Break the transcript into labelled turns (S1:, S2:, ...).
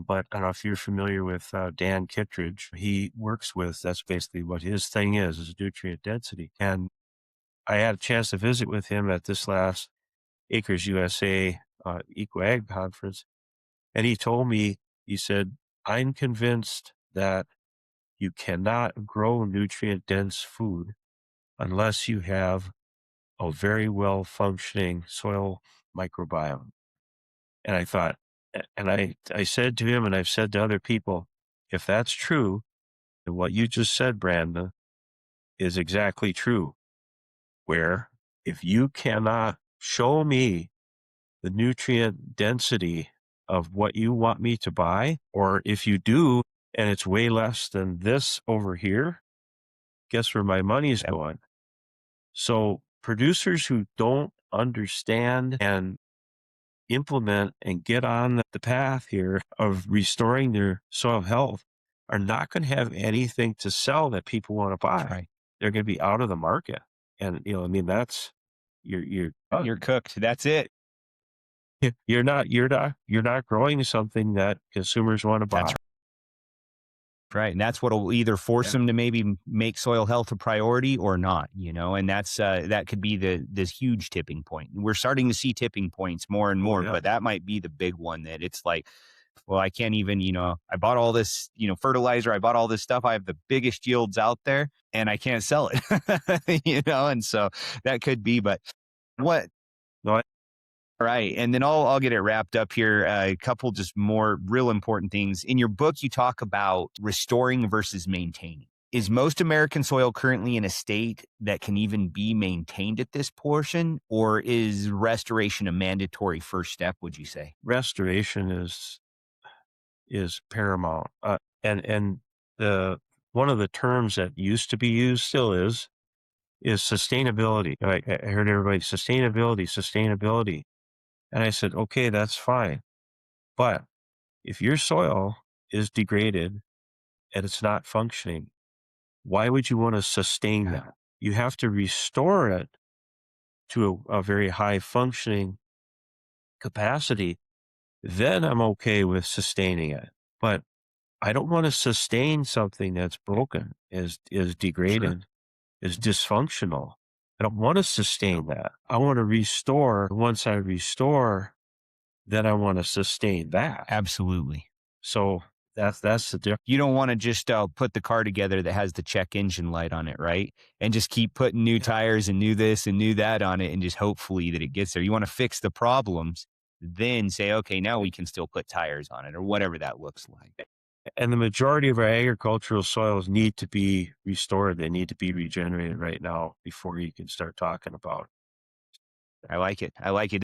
S1: but I don't know if you're familiar with Dan Kittredge. He works with, that's basically what his thing is nutrient density. And I had a chance to visit with him at this last Acres USA BioAg conference. And he told me, he said, I'm convinced that you cannot grow nutrient dense food unless you have a very well functioning soil microbiome. And I thought, and I said to him, and I've said to other people, if that's true, then what you just said, Brandon, is exactly true. Where if you cannot show me the nutrient density of what you want me to buy, or if you do, and it's way less than this over here, guess where my money's going? So producers who don't understand and implement and get on the path here of restoring their soil health are not going to have anything to sell that people want to buy.
S2: Right.
S1: They're going to be out of the market. And, I mean, that's, you're
S2: You're cooked. That's it.
S1: you're not growing something that consumers want to
S2: That's
S1: buy.
S2: right. And that's what'll either force
S1: Yeah.
S2: them to maybe make soil health a priority or not, and that's, that could be this huge tipping point. We're starting to see tipping points more and
S1: Oh,
S2: more,
S1: yeah.
S2: but that might be the big one that it's like, well, I can't even, I bought all this, fertilizer. I bought all this stuff. I have the biggest yields out there and I can't sell it, and so that could be, but what,
S1: No,
S2: right. And then I'll get it wrapped up here. A couple just more real important things. In your book, you talk about restoring versus maintaining. Is most American soil currently in a state that can even be maintained at this portion, or is restoration a mandatory first step, would you say?
S1: restoration is paramount. And the one of the terms that used to be used, still is sustainability. I heard everybody, sustainability. And I said, okay, that's fine. But if your soil is degraded and it's not functioning, why would you want to sustain that? You have to restore it to a very high functioning capacity. Then I'm okay with sustaining it. But I don't want to sustain something that's broken, is degraded, is dysfunctional. I don't want to sustain that. I want to restore. Once I restore, then I want to sustain that.
S2: Absolutely.
S1: So that's the difference.
S2: You don't want to just put the car together that has the check engine light on it, right? And just keep putting new tires and new this and new that on it and just hopefully that it gets there. You want to fix the problems, then say, okay, now we can still put tires on it or whatever that looks like.
S1: And the majority of our agricultural soils need to be restored. They need to be regenerated right now before you can start talking about.
S2: I like it. I like it.